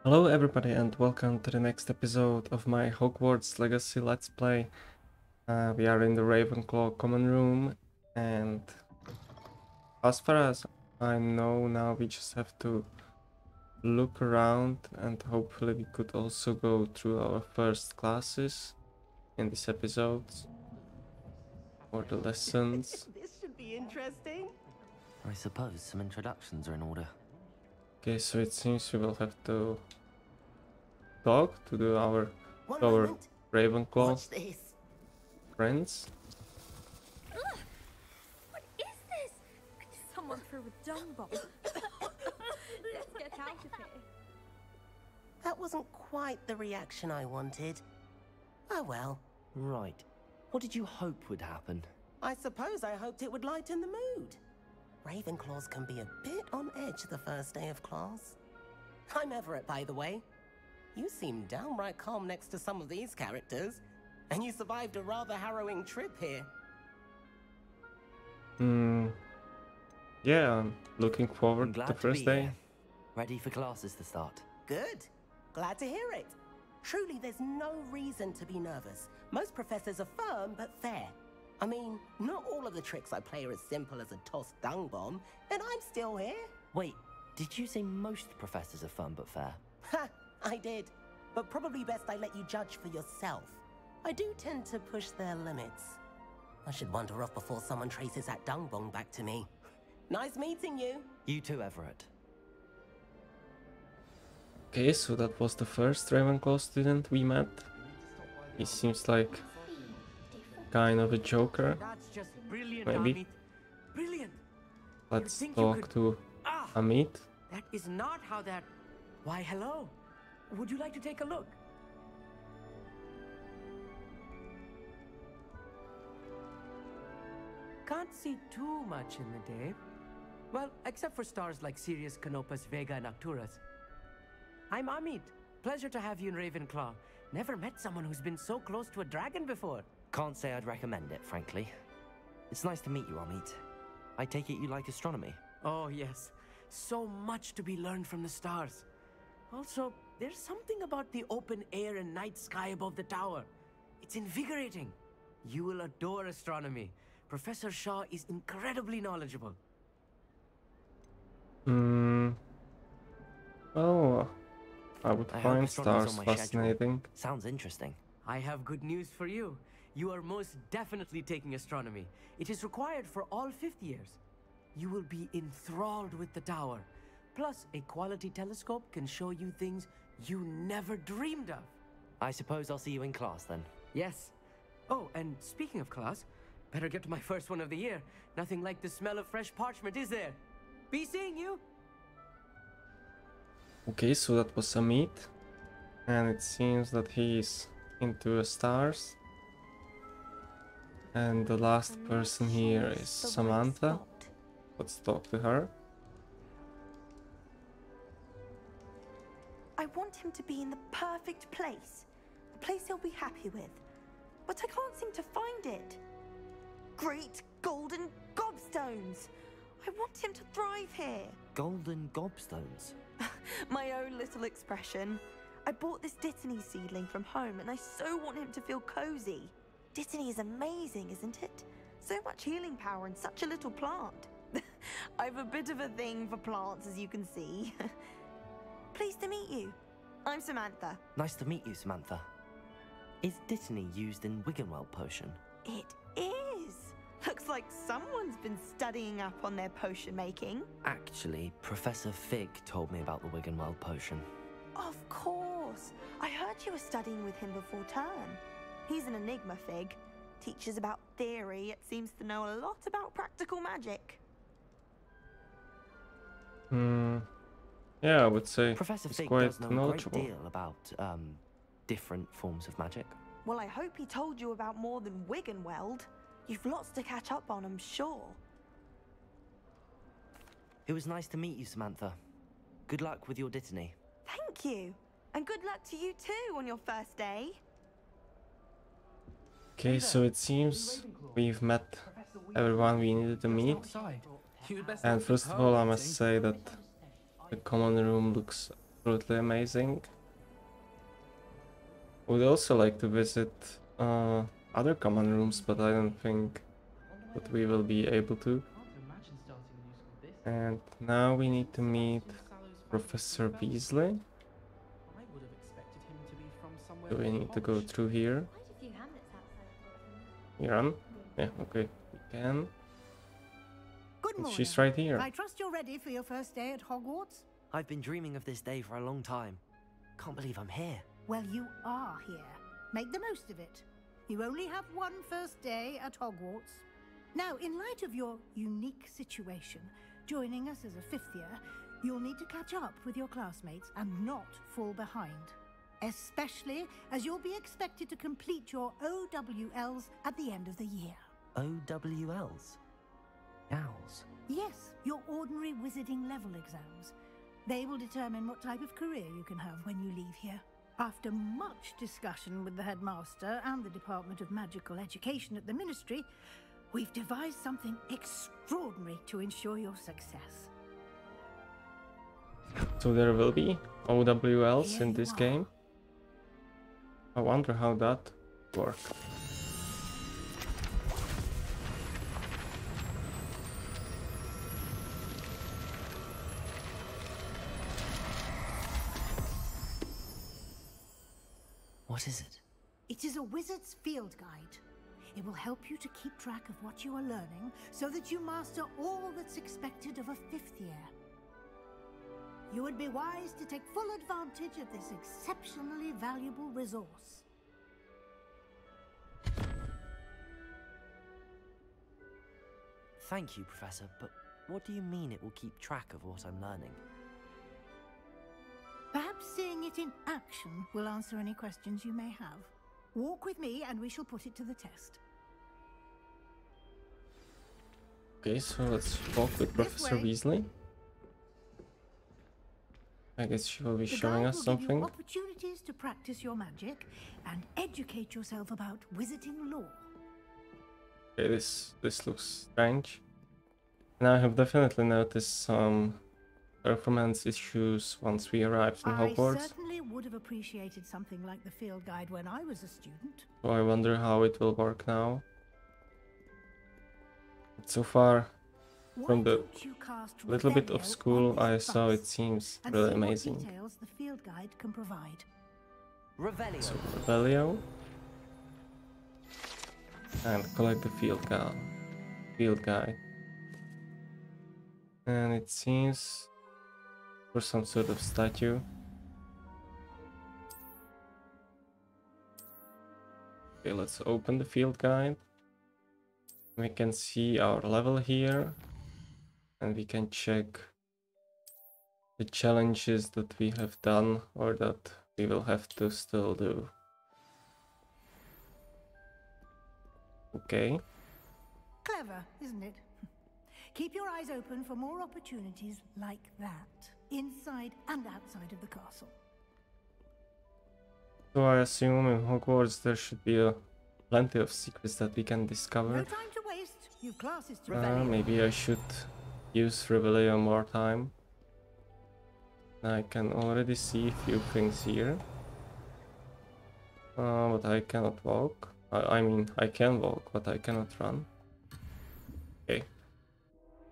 Hello everybody and welcome to the next episode of my Hogwarts Legacy Let's Play. We are in the Ravenclaw common room, and as far as I know now we just have to look around and hopefully we could also go through our first classes in this episode or the lessons. This should be interesting. I suppose some introductions are in order. Okay, so it seems we will have to talk to our One our moment. Ravenclaw Watch this. friends. Ugh! What is this? Someone threw a dung bomb. Let's get out of here. That wasn't quite the reaction I wanted. Oh well. Right. What did you hope would happen? I suppose I hoped it would lighten the mood. Ravenclaws can be a bit on edge the first day of class. I'm Everett, by the way. You seem downright calm next to some of these characters, and you survived a rather harrowing trip here. Yeah, I'm looking forward I'm to glad the to first be day. here. Ready for classes to start. Good. Glad to hear it. Truly, there's no reason to be nervous. Most professors are firm but fair. I mean, not all of the tricks I play are as simple as a tossed dung bomb, and I'm still here. Wait, did you say most professors are fun but fair? Ha! I did. But probably best I let you judge for yourself. I do tend to push their limits. I should wander off before someone traces that dung bomb back to me. Nice meeting you. You too, Everett. Okay, so that was the first Ravenclaw student we met. He seems like kind of a joker. That's just brilliant, Maybe. Amit. Brilliant. Let's think you talk could- to Ah, Amit. that is not how that. Why, hello. Would you like to take a look? Can't see too much in the day. Well, except for stars like Sirius, Canopus, Vega, and Arcturus. I'm Amit. Pleasure to have you in Ravenclaw. Never met someone who's been so close to a dragon before. Can't say I'd recommend it, frankly. It's nice to meet you, Amit. I take it you like astronomy. Oh, yes. So much to be learned from the stars. Also, there's something about the open air and night sky above the tower. It's invigorating. You will adore astronomy. Professor Shaw is incredibly knowledgeable. Oh, I would I hope find astronomy's stars on my schedule. fascinating. Sounds interesting. I have good news for you. You are most definitely taking astronomy. It is required for all fifth years. You will be enthralled with the tower. Plus, a quality telescope can show you things you never dreamed of. I suppose I'll see you in class then. Yes. Oh, and speaking of class, better get to my first one of the year. Nothing like the smell of fresh parchment, is there? Be seeing you. Okay, so that was Amit. And it seems that he's into stars. And the last person here is Samantha. Let's talk to her. I want him to be in the perfect place. A place he'll be happy with. But I can't seem to find it. Great golden gobstones! I want him to thrive here. Golden gobstones. My own little expression. I bought this Dittany seedling from home and I so want him to feel cozy. Dittany is amazing, isn't it? So much healing power in such a little plant. I've a bit of a thing for plants, as you can see. Pleased to meet you. I'm Samantha. Nice to meet you, Samantha. Is Dittany used in Wiggenweld potion? It is. Looks like someone's been studying up on their potion making. Actually, Professor Fig told me about the Wiggenweld potion. Of course. I heard you were studying with him before term. He's an enigma, Fig. Teaches about theory, yet seems to know a lot about practical magic. Yeah, I would say Professor he's Fig quite does know a great knowledgeable. deal about, different forms of magic. Well, I hope he told you about more than Wiggenweld. You've lots to catch up on, I'm sure. It was nice to meet you, Samantha. Good luck with your Dittany. Thank you. And good luck to you too on your first day. Okay, so it seems we've met everyone we needed to meet. And first of all, I must say that the common room looks absolutely amazing. Would also like to visit other common rooms, but I don't think that we will be able to. And now we need to meet Professor Beasley. Do we need to go through here? You run? Yeah, okay, we can. Good morning. She's right here. I trust you're ready for your first day at Hogwarts? I've been dreaming of this day for a long time. Can't believe I'm here. Well, you are here. Make the most of it. You only have one first day at Hogwarts. Now, in light of your unique situation, joining us as a fifth year, you'll need to catch up with your classmates and not fall behind. Especially as you'll be expected to complete your OWLs at the end of the year. OWLs? Owls? Yes, your ordinary wizarding level exams. They will determine what type of career you can have when you leave here. After much discussion with the headmaster and the Department of Magical Education at the Ministry, we've devised something extraordinary to ensure your success. So there will be OWLs Here in you this are. game. I wonder how that works. What is it? It is a wizard's field guide. It will help you to keep track of what you are learning so that you master all that's expected of a fifth year. You would be wise to take full advantage of this exceptionally valuable resource. Thank you, Professor, but what do you mean it will keep track of what I'm learning? Perhaps seeing it in action will answer any questions you may have. Walk with me and we shall put it to the test. Okay, so let's walk with Professor way. Weasley. I guess she will be The showing guide us will something. give you opportunities to practice your magic and educate yourself about wizarding lore. Okay, this looks strange. And I have definitely noticed some performance issues once we arrived in I Hogwarts. certainly would have appreciated something like the field guide when I was a student. So I wonder how it will work now. But so far, from the little bit of school I saw, it seems and really see what amazing. details the field guide can provide. Revelio. So Revelio. And collect the field guide. And it seems for some sort of statue. Okay, let's open the field guide. We can see our level here. And we can check the challenges that we have done or that we will have to still do. Okay. Clever, isn't it? Keep your eyes open for more opportunities like that, inside and outside of the castle. So I assume in Hogwarts there should be plenty of secrets that we can discover. No time to waste. You've classes to Maybe I should use Revelio more time. I can already see a few things here. But I cannot walk. I mean, I can walk, but I cannot run. Okay.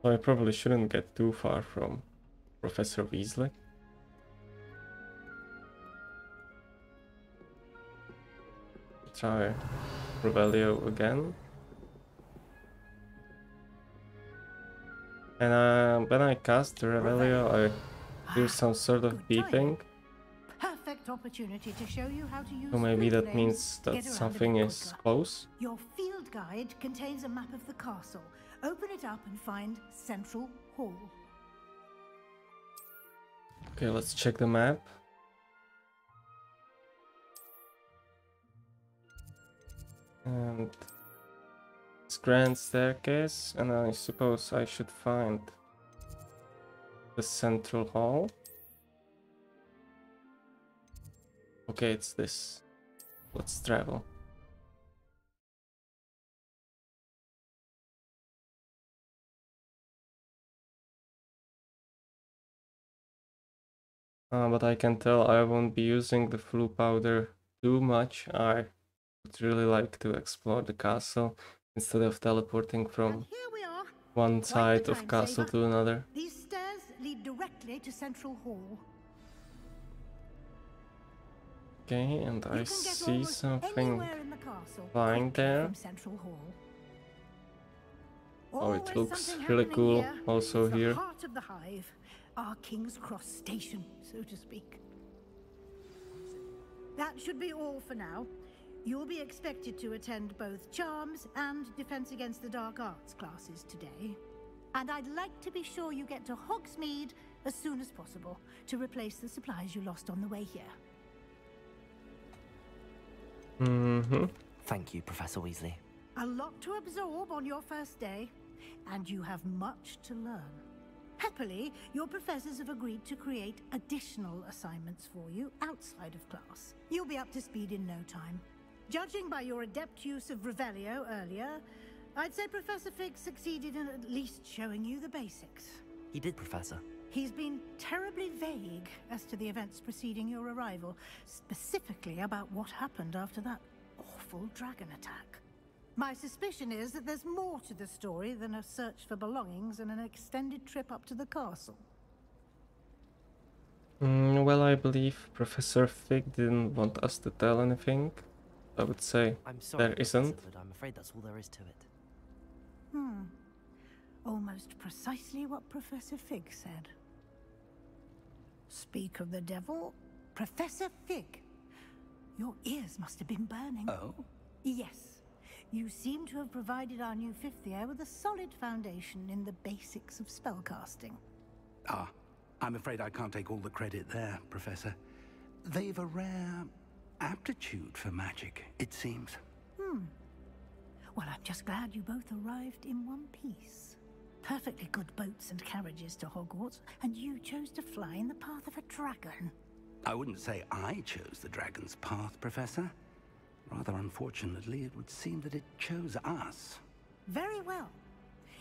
So I probably shouldn't get too far from Professor Weasley. Try Revelio again. And when I cast the Revelio, I do some sort of Good timing. beeping. Perfect opportunity to show you how to use So maybe blue that flames means to that get around a something bit is quicker. close. Your field guide contains a map of the castle. Open it up and find Central Hall. Okay, let's check the map. And it's grand staircase, and I suppose I should find the central hall. Okay, it's this. Let's travel. But I can tell I won't be using the flu powder too much. I would really like to explore the castle instead of teleporting And from here we are. one Quite the side of time castle saver. to another. These stairs lead directly to Central Hall. Okay, and You I can get see almost something anywhere in the castle flying quickly there. from Central Hall. Oh, it Always looks something really happening cool here. also It's here. the heart of the hive, our King's Cross station, so to speak. That should be all for now. You'll be expected to attend both Charms and Defense Against the Dark Arts classes today. And I'd like to be sure you get to Hogsmeade as soon as possible to replace the supplies you lost on the way here. Mm-hmm. Thank you, Professor Weasley. A lot to absorb on your first day, and you have much to learn. Happily, your professors have agreed to create additional assignments for you outside of class. You'll be up to speed in no time. Judging by your adept use of Revelio earlier, I'd say Professor Fig succeeded in at least showing you the basics. He did, Professor. He's been terribly vague as to the events preceding your arrival, specifically about what happened after that awful dragon attack. My suspicion is that there's more to the story than a search for belongings and an extended trip up to the castle. Well, I believe Professor Fig didn't want us to tell anything. I would say I'm sorry, there Professor, isn't. but I'm afraid that's all there is to it. Almost precisely what Professor Fig said. Speak of the devil, Professor Fig. Your ears must have been burning. Oh? Yes. You seem to have provided our new fifth year with a solid foundation in the basics of spellcasting. Ah, I'm afraid I can't take all the credit there, Professor. They've a rare aptitude for magic, it seems. Well, I'm just glad you both arrived in one piece. Perfectly good boats and carriages to Hogwarts, and you chose to fly in the path of a dragon. I wouldn't say I chose the dragon's path, Professor. Rather unfortunately, it would seem that it chose us. Very well.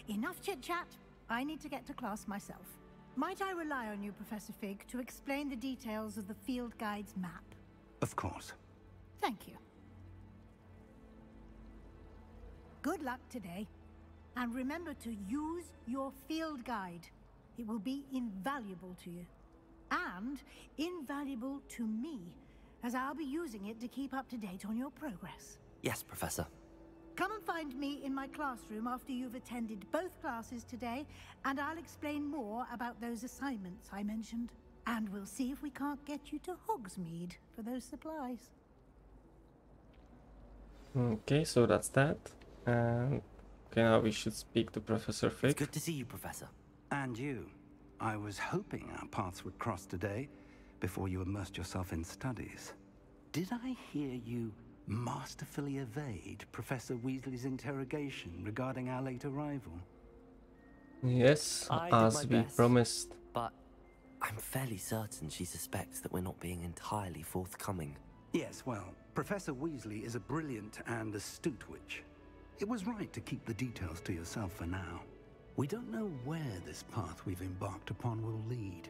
Enough chit-chat. I need to get to class myself. Might I rely on you, Professor Fig, to explain the details of the field guide's map? Of course. Thank you. Good luck today. And remember to use your field guide. It will be invaluable to you. And invaluable to me, as I'll be using it to keep up to date on your progress. Yes, Professor. Come and find me in my classroom after you've attended both classes today, and I'll explain more about those assignments I mentioned. And we'll see if we can't get you to Hogsmeade for those supplies. Okay, so that's that. And okay, now we should speak to Professor Fig. It's good to see you, Professor. And you. I was hoping our paths would cross today, before you immersed yourself in studies. Did I hear you masterfully evade Professor Weasley's interrogation regarding our late arrival? Yes, I did as my we best. promised. But I'm fairly certain she suspects that we're not being entirely forthcoming. Yes, well, Professor Weasley is a brilliant and astute witch. It was right to keep the details to yourself for now. We don't know where this path we've embarked upon will lead.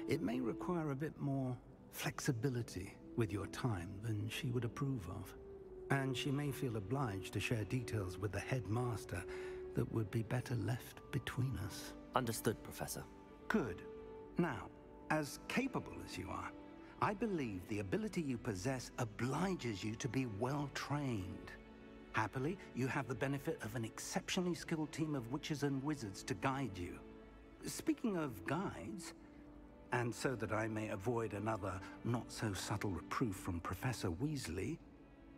It may require a bit more flexibility with your time than she would approve of. And she may feel obliged to share details with the headmaster that would be better left between us. Understood, Professor. Good. Now, as capable as you are, I believe the ability you possess obliges you to be well trained. Happily, you have the benefit of an exceptionally skilled team of witches and wizards to guide you. Speaking of guides, and so that I may avoid another not-so-subtle reproof from Professor Weasley,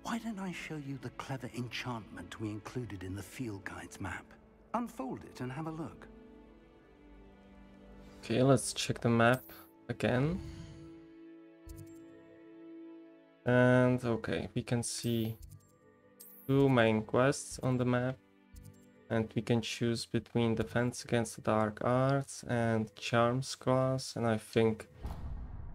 why don't I show you the clever enchantment we included in the field guide's map? Unfold it and have a look. Okay, let's check the map again. And okay, we can see two main quests on the map. And we can choose between Defense Against the Dark Arts and Charms class. And I think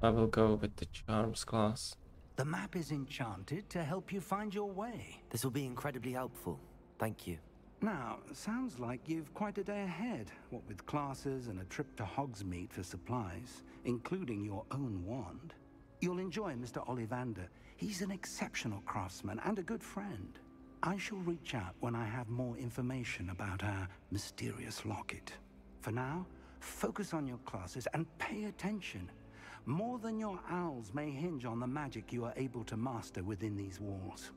I will go with the Charms class. The map is enchanted to help you find your way. This will be incredibly helpful. Thank you. Now, sounds like you've quite a day ahead, what with classes and a trip to Hogsmeade for supplies, including your own wand. You'll enjoy Mr. Ollivander. He's an exceptional craftsman and a good friend. I shall reach out when I have more information about our mysterious locket. For now, focus on your classes and pay attention. More than your owls may hinge on the magic you are able to master within these walls.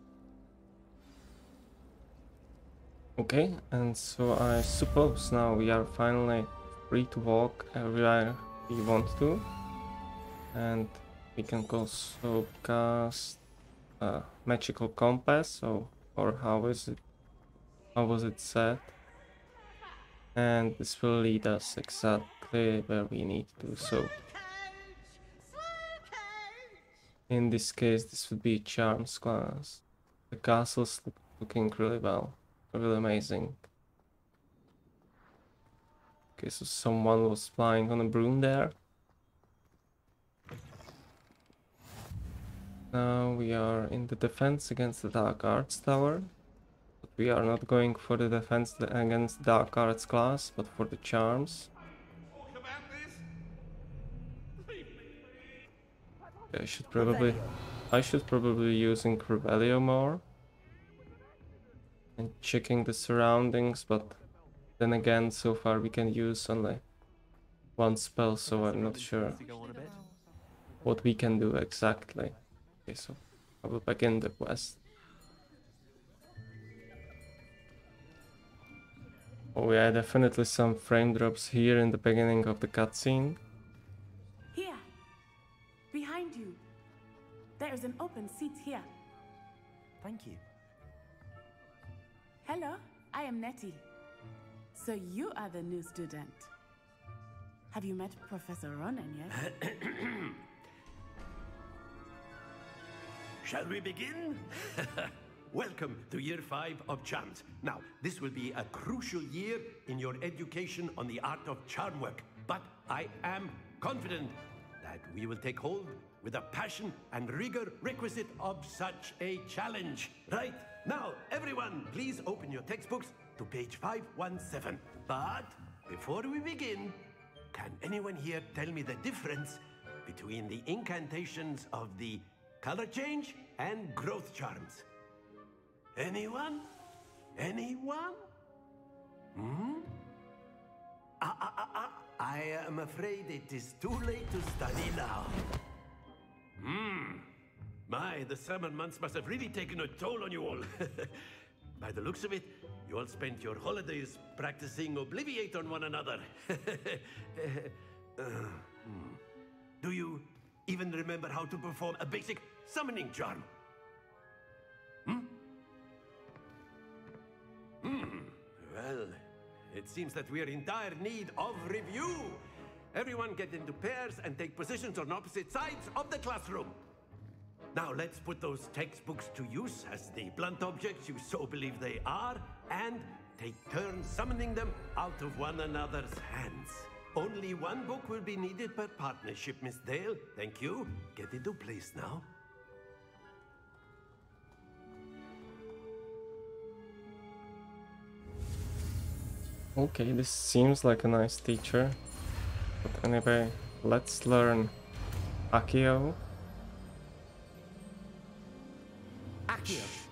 Okay, and so I suppose now we are finally free to walk everywhere we want to. And we can also cast a magical compass, or how was it said? And this will lead us exactly where we need to. So in this case, this would be Charms class. The castle's looking really well, really amazing. Okay, so someone was flying on a broom there. Now we are in the defense against the Dark Arts Tower. But we are not going for the defense against Dark Arts class, but for the charms. Okay, I should probably be using Revelio more. And checking the surroundings, but then again, so far we can use only one spell, so I'm not sure what we can do exactly. Okay, so I will begin the quest. Oh yeah, definitely some frame drops here in the beginning of the cutscene. Here, behind you. There is an open seat here. Thank you. Hello, I am Nettie. So you are the new student. Have you met Professor Ronan yet? Shall we begin? Welcome to year 5 of Charms. Now, this will be a crucial year in your education on the art of charm work. But I am confident that we will take hold with the passion and rigor requisite of such a challenge. Right, now, everyone, please open your textbooks to page 517. But before we begin, can anyone here tell me the difference between the incantations of the color change and growth charms? Anyone? Anyone? I am afraid it is too late to study now. My, the summer months must have really taken a toll on you all. By the looks of it, you all spent your holidays practicing Obliviate on one another. Do you even remember how to perform a basic summoning charm? Well, it seems that we are in dire need of review. Everyone get into pairs and take positions on opposite sides of the classroom. Now let's put those textbooks to use as the blunt objects you so believe they are, and take turns summoning them out of one another's hands. Only one book will be needed per partnership, Miss Dale. Thank you. Get into place now. Okay, this seems like a nice teacher. But anyway, let's learn Accio.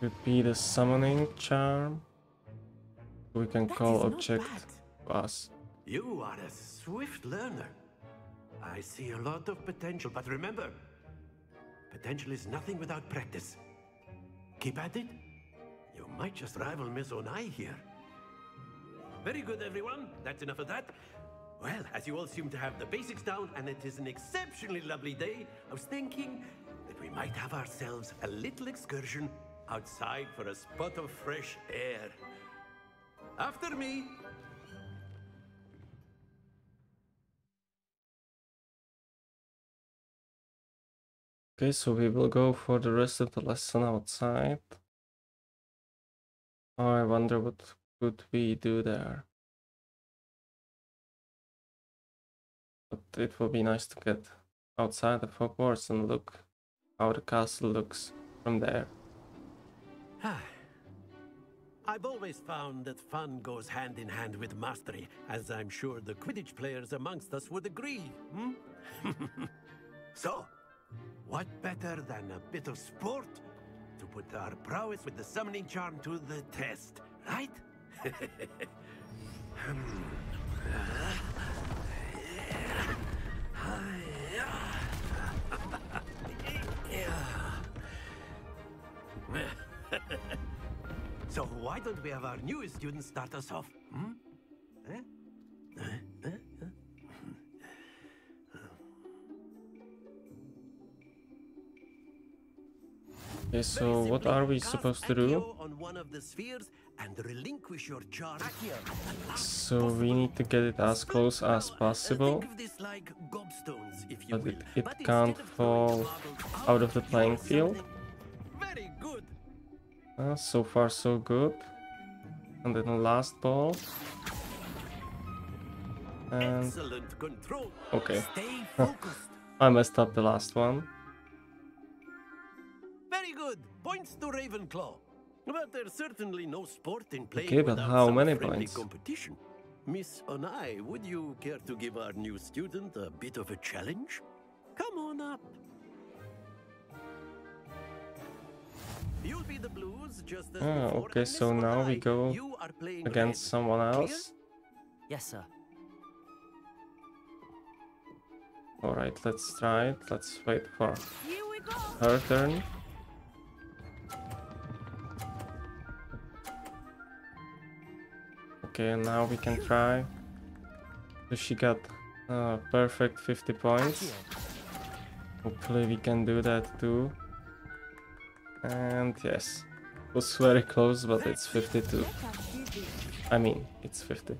Should be the summoning charm. We can call object to us. You are a swift learner. I see a lot of potential, but remember, potential is nothing without practice. Keep at it. You might just rival Miss Onai here. Very good, everyone. That's enough of that. Well, as you all seem to have the basics down, and it is an exceptionally lovely day, I was thinking that we might have ourselves a little excursion outside for a spot of fresh air. After me. Okay, so we will go for the rest of the lesson outside. Oh, I wonder what could we do there. But it will be nice to get outside of Hogwarts and look how the castle looks from there. I've always found that fun goes hand in hand with mastery, as I'm sure the Quidditch players amongst us would agree. So, what better than a bit of sport to put our prowess with the summoning charm to the test, right? So why don't we have our newest student start us off? Okay, so what are we supposed to do? On one of the spheres and relinquish your charm. So we need to get it as close as possible, Think of this like gobstones, if you but will. it But can't instead of fall throwing marbles out of the you playing do field. something very good. So far so good. And then the last ball. And Excellent control. okay, Stay focused. I messed up the last one. Very good. Points to Ravenclaw. But there's certainly no sport in playing Okay, but without how some many friendly points? competition. Miss Onai, would you care to give our new student a bit of a challenge? Come on up. You'll be the Blues just as before, Okay, and so Miss now we Onai, go you are playing against red. someone Clear? else. Yes, sir. Alright, let's try it. Let's wait for Here we go. her turn. Okay, and now we can try. So she got perfect 50 points. Hopefully we can do that too. And yes, it was very close, but it's 52. I mean, it's 50.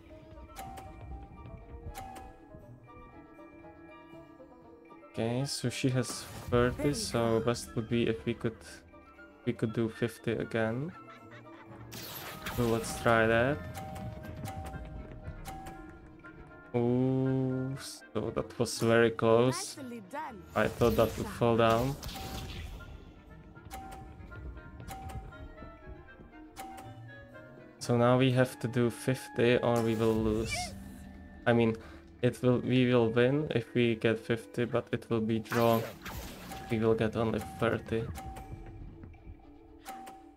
Okay, so she has 30, so best would be if we could do 50 again. So let's try that. Oh, so that was very close. Nicely done. I thought that would fall down. So now we have to do 50 or we will lose. I mean, we will win if we get 50, but it will be draw. We will get only 30.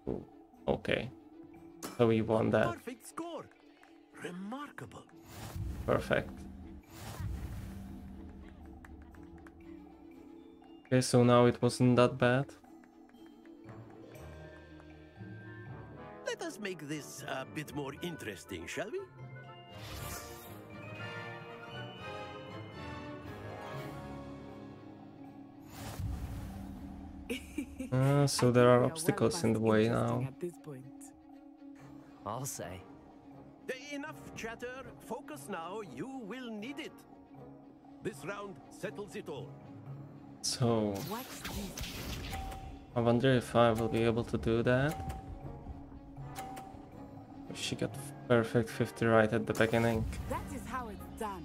Ooh, okay. So we won that. Perfect score. Remarkable. Perfect. Okay, so now it wasn't that bad. Let us make this a bit more interesting, shall we? So there are obstacles in the way now. At this point. I'll say. Enough chatter. Focus now. You will need it. This round settles it all. So What's this? I wonder if I will be able to do that. She got perfect 50 right at the beginning. That is how it's done.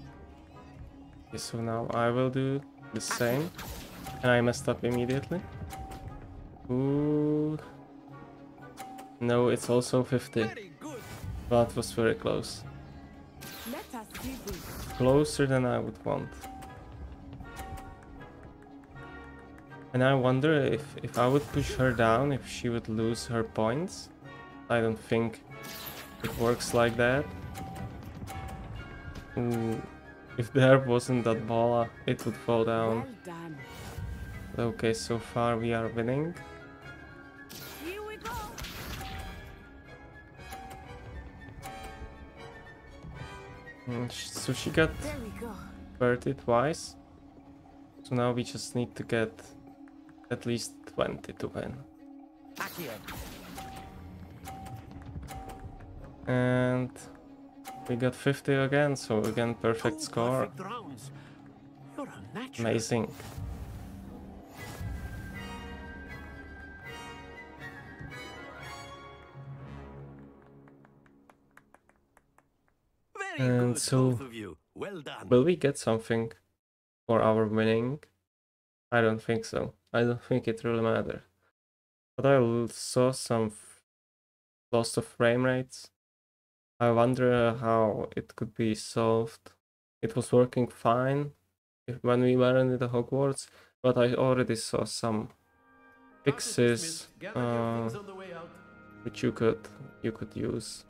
Okay, so now I will do the same. And I messed up immediately. Ooh. No, it's also 50. Very good. That was very close. Let us see this. Closer than I would want. And I wonder if I would push her down, if she would lose her points. I don't think it works like that. Ooh. If there wasn't that ball, it would fall down. Well done. Okay, so far we are winning. Here we go. So she got There we go. 30 twice. So now we just need to get at least 20 to win. And we got 50 again, so again perfect Two score. perfect rounds. You're a natural. Amazing. Very And good, so- both of you. Well done. Will we get something for our winning? I don't think so. I don't think it really matters. But I saw some loss of frame rates. I wonder how it could be solved. It was working fine when we were in the Hogwarts, but I already saw some fixes which you could use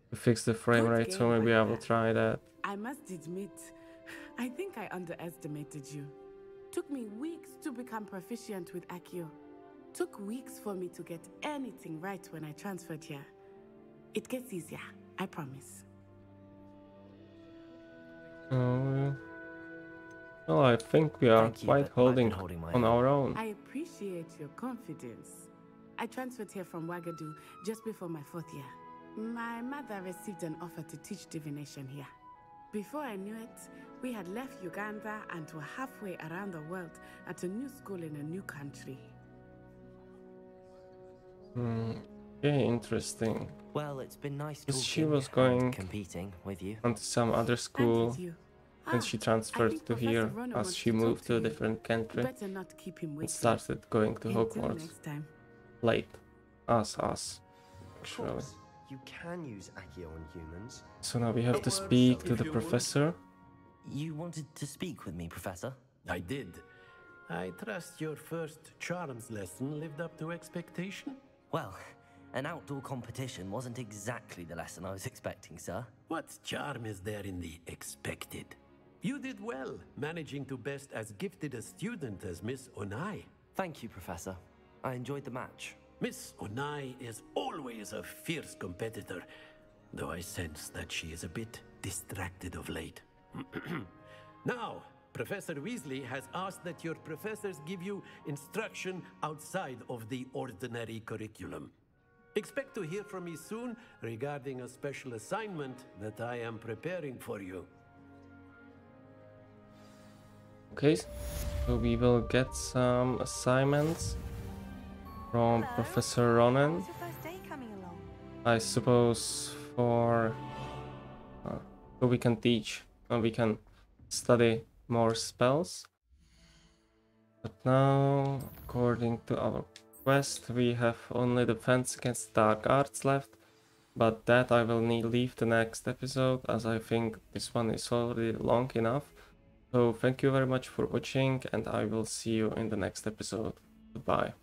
to fix the frame Good rate, so game, maybe I will Wanda. try that. I must admit, I think I underestimated you. Took me weeks to become proficient with Accio. Took weeks for me to get anything right when I transferred here. It gets easier, I promise. Oh, well, I think we are Thank you, quite but I've been holding holding my on own. our own. I appreciate your confidence. I transferred here from Wagadu just before my 4th year. My mother received an offer to teach divination here. Before I knew it, we had left Uganda and were halfway around the world at a new school in a new country. Okay, interesting. Well, it's been nice Because talking she was and going competing with you. onto some other And school, with you. and she transferred to here Rono as wants she to talk moved to a you. different country Better not keep him and waiting. started going to Until Hogwarts. next time. Late. Us. Of Actually. course, you can use Accio on humans. So now we have to Hogwarts, speak to if the you would. professor. You wanted to speak with me, Professor? I did. I trust your first charms lesson lived up to expectation? Well, an outdoor competition wasn't exactly the lesson I was expecting, sir. What charm is there in the expected? You did well, managing to best as gifted a student as Miss Onai. Thank you, Professor. I enjoyed the match. Miss Onai is always a fierce competitor, though I sense that she is a bit distracted of late. Now, Professor Weasley has asked that your professors give you instruction outside of the ordinary curriculum. Expect to hear from me soon regarding a special assignment that I am preparing for you. Okay, so we will get some assignments from Hello. Professor Ronan. How's your first day coming along? I suppose for so we can teach, we can study more spells. But now, according to our quest, we have only defense against dark arts left. But that I will leave the next episode, as I think this one is already long enough. So thank you very much for watching, and I will see you in the next episode. Goodbye.